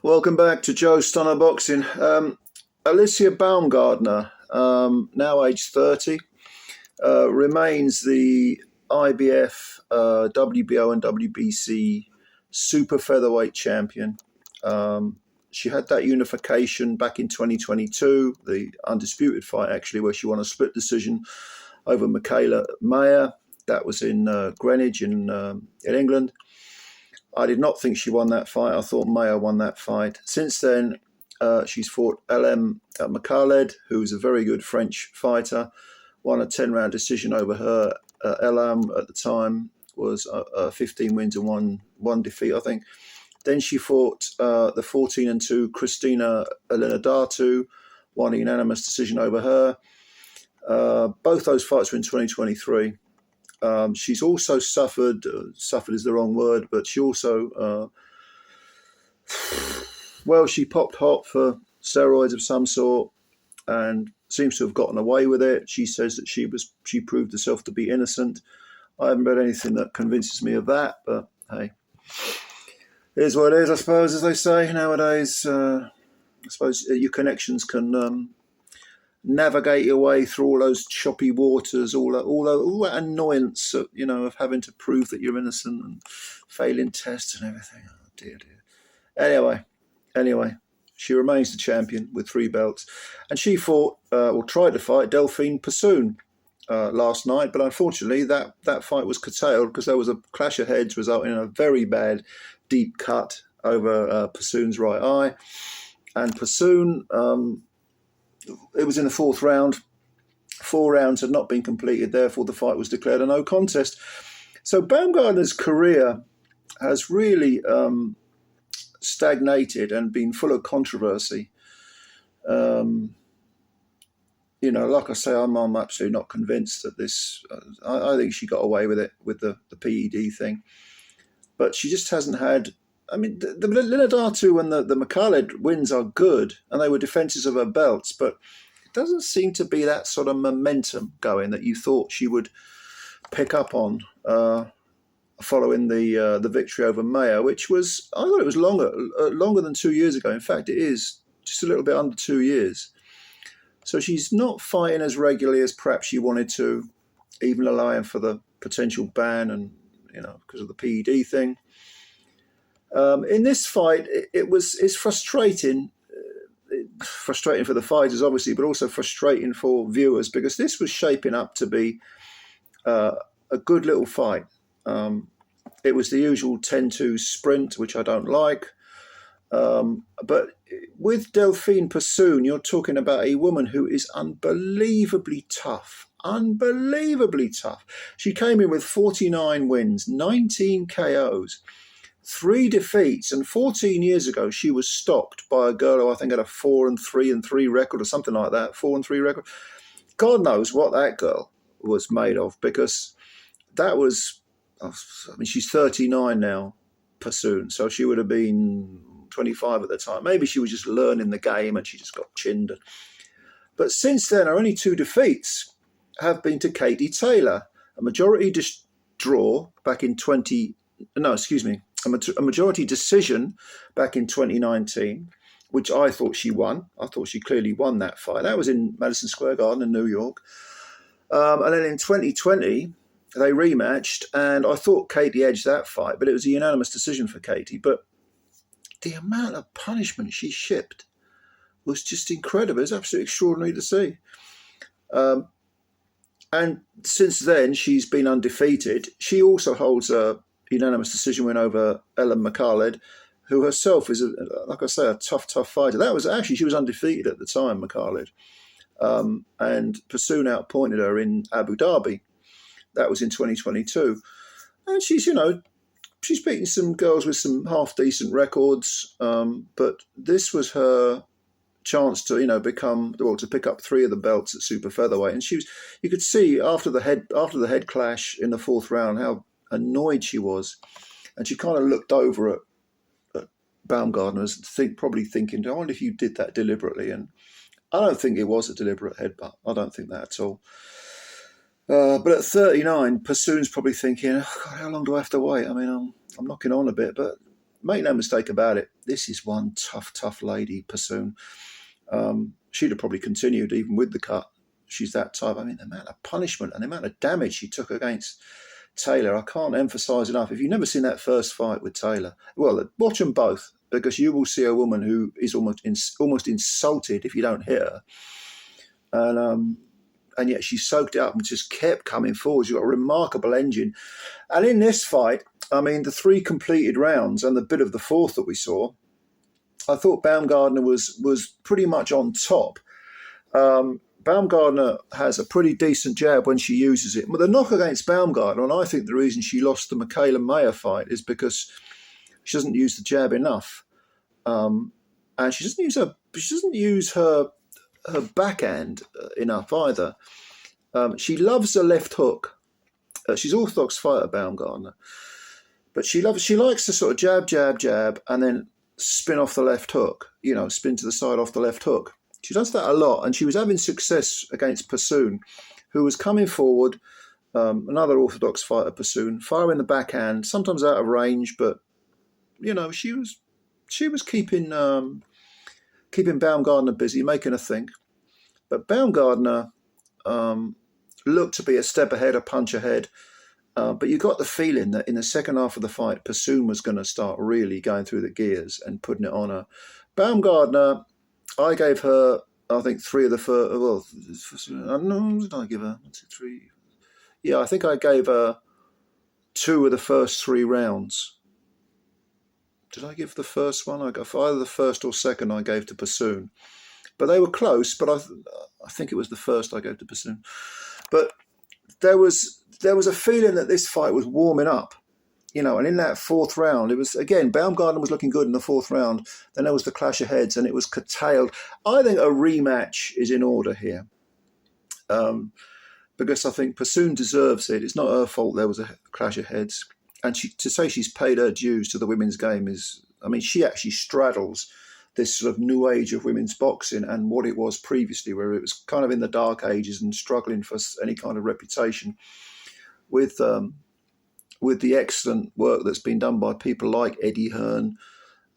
Welcome back to Joe Stunner Boxing. Alycia Baumgardner, now age 30, remains the IBF, WBO, and WBC super-featherweight champion. She had that unification back in 2022, the undisputed fight, actually, where she won a split decision over Michaela Mayer. That was in Greenwich in England. I did not think she won that fight. I thought Mayer won that fight. Since then, she's fought LM Makhaled, who's a very good French fighter. Won a 10-round decision over her. LM at the time was 15 wins and one defeat, I think. Then she fought the 14-2 Christina Alinadatu, won a unanimous decision over her. Both those fights were in 2023. She's also suffered is the wrong word, but she also, she popped hot for steroids of some sort and seems to have gotten away with it. She says that she proved herself to be innocent. I haven't read anything that convinces me of that, but hey, it is what it is, I suppose, as they say nowadays. I suppose your connections can navigate your way through all those choppy waters, all that annoyance, of having to prove that you're innocent and failing tests and everything. Oh, dear. Anyway, she remains the champion with 3 belts, and she fought or tried to fight Delfine Persoon last night, but unfortunately that fight was curtailed because there was a clash of heads resulting in a very bad deep cut over Persoon's right eye, and Persoon. It was in the 4th round. 4 rounds had not been completed, therefore the fight was declared a no contest. So Baumgardner's career has really stagnated and been full of controversy. Like I say, I'm absolutely not convinced that this. I think she got away with it with the PED thing, but she just hasn't had. I mean, the Linadatu and the Makhaled wins are good, and they were defences of her belts, but it doesn't seem to be that sort of momentum going that you thought she would pick up on following the victory over Mayer, which was, I thought it was longer than 2 years ago. In fact, it is just a little bit under 2 years. So she's not fighting as regularly as perhaps she wanted to, even allowing for the potential ban and, because of the PED thing. In this fight, it's frustrating. Frustrating for the fighters, obviously, but also frustrating for viewers because this was shaping up to be a good little fight. It was the usual 10-2 sprint, which I don't like. But with Delfine Persoon, you're talking about a woman who is unbelievably tough. Unbelievably tough. She came in with 49 wins, 19 KOs. 3 defeats, and 14 years ago she was stopped by a girl who I think had a 4-3 record or something like that. 4-3 record. God knows what that girl was made of, because that was. I mean, she's 39 now, Persoon, so she would have been 25 at the time. Maybe she was just learning the game and she just got chinned. But since then, her only 2 defeats have been to Katie Taylor, a majority draw back in a majority decision back in 2019, which I thought she won. I thought she clearly won that fight. That was in Madison Square Garden in New York. And then in 2020, they rematched, and I thought Katie edged that fight, but it was a unanimous decision for Katie. But the amount of punishment she shipped was just incredible. It was absolutely extraordinary to see. And since then, she's been undefeated. She also holds a unanimous decision win over LM Makhaled, who herself is, like I say, a tough fighter. That was actually, she was undefeated at the time, Makhaled. And Persoon outpointed her in Abu Dhabi. That was in 2022. And she's beaten some girls with some half-decent records, but this was her chance to, to pick up 3 of the belts at super featherweight. And you could see after the head clash in the 4th round how annoyed she was, and she kind of looked over at Baumgardner, probably thinking, I wonder if you did that deliberately. And I don't think it was a deliberate headbutt. I don't think that at all. But at 39, Persoon's probably thinking, oh God, how long do I have to wait? I mean, I'm knocking on a bit, but make no mistake about it, this is one tough lady, Persoon. She'd have probably continued even with the cut. She's that type. I mean, the amount of punishment and the amount of damage she took against Taylor, I can't emphasize enough. If you've never seen that first fight with Taylor, well, watch them both, because you will see a woman who is almost insulted if you don't hit her. And yet she soaked it up and just kept coming forward. She's got a remarkable engine. And in this fight, I mean, the 3 completed rounds and the bit of the 4th that we saw, I thought Baumgardner was pretty much on top. Baumgardner has a pretty decent jab when she uses it. But the knock against Baumgardner, and I think the reason she lost the Michaela Mayer fight, is because she doesn't use the jab enough. And she doesn't use her backhand enough either. She loves the left hook. She's an orthodox fighter, Baumgardner, but she likes to sort of jab, and then spin off the left hook. Spin to the side off the left hook. She does that a lot, and she was having success against Persoon, who was coming forward. Another orthodox fighter, Persoon, firing the backhand, sometimes out of range, but she was keeping Baumgardner busy, making her think. But Baumgardner looked to be a step ahead, a punch ahead. But you got the feeling that in the second half of the fight, Persoon was going to start really going through the gears and putting it on her. Baumgardner, I gave her, I think, 3 of the first. Well, I don't know, did I give her 1, 2, 3? Yeah, I think I gave her 2 of the first 3 rounds. Did I give the first one? I got either the first or second I gave to Persoon. But they were close, but I think it was the first I gave to Persoon. But there was a feeling that this fight was warming up, and in that 4th round, it was, again, Baumgardner was looking good in the 4th round. Then there was the clash of heads, and it was curtailed. I think a rematch is in order here, because I think Persoon deserves it. It's not her fault there was a clash of heads. And to say she's paid her dues to the women's game is, I mean, she actually straddles this sort of new age of women's boxing and what it was previously, where it was kind of in the dark ages and struggling for any kind of reputation, with the excellent work that's been done by people like Eddie Hearn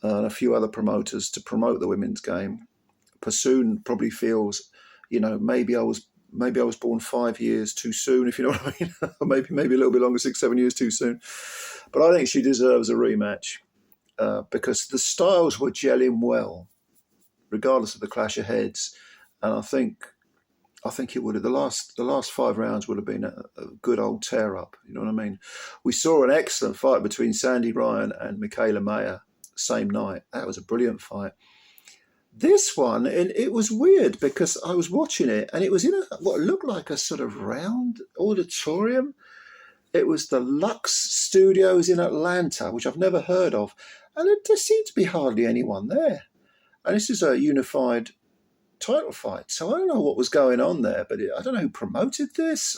and a few other promoters to promote the women's game. Persoon probably feels, maybe I was born 5 years too soon, if you know what I mean, or maybe a little bit longer, 6, 7 years too soon. But I think she deserves a rematch. Because the styles were gelling well, regardless of the clash of heads, and I think it would have the last 5 rounds would have been a good old tear up. You know what I mean? We saw an excellent fight between Sandy Ryan and Michaela Mayer same night. That was a brilliant fight. This one, and it was weird because I was watching it and it was in what looked like a sort of round auditorium. It was the Lux Studios in Atlanta, which I've never heard of. And there seemed to be hardly anyone there. And this is a unified title fight. So I don't know what was going on there, but I don't know who promoted this.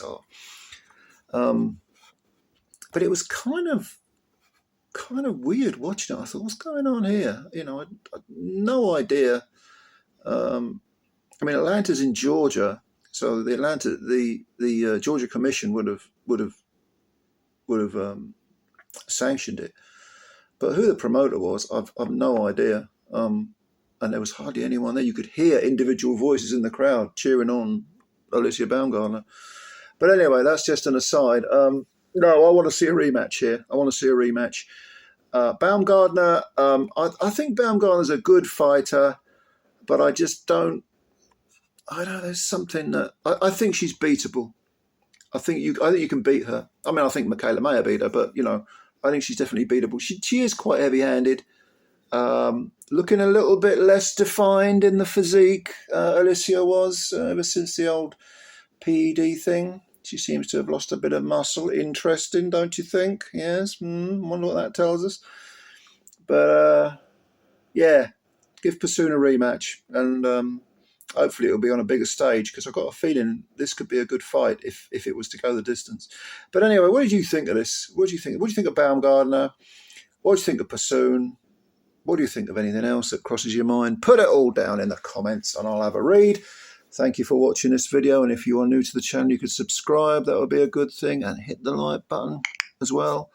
But it was kind of weird watching it. I thought, what's going on here? I had no idea. I mean, Atlanta's in Georgia. So the Georgia Commission would have sanctioned it, but who the promoter was, I've no idea. And there was hardly anyone there. You could hear individual voices in the crowd cheering on Alycia Baumgardner. But anyway, that's just an aside. No, I want to see a rematch here. Baumgardner, I think Baumgardner's a good fighter, but I just don't. I don't know. There's something that I think she's beatable. I think you can beat her. I mean, I think Michaela Mayer beat her, but I think she's definitely beatable. She is quite heavy-handed, looking a little bit less defined in the physique. Alycia was ever since the old PED thing. She seems to have lost a bit of muscle. Interesting, don't you think? Yes. Wonder what that tells us. But yeah, give Persoon a rematch, and hopefully it'll be on a bigger stage, because I've got a feeling this could be a good fight if it was to go the distance. But anyway, what did you think of this? What do you think? What do you think of Baumgardner? What do you think of Persoon? What do you think of anything else that crosses your mind? Put it all down in the comments and I'll have a read. Thank you for watching this video, and if you are new to the channel, you could subscribe. That would be a good thing, and hit the like button as well.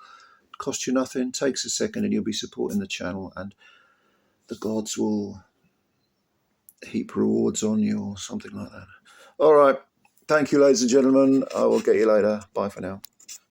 cost you nothing, takes a second, and you'll be supporting the channel, and the gods will heap rewards on you or something like that. All right. Thank you, ladies and gentlemen. I will get you later. Bye for now.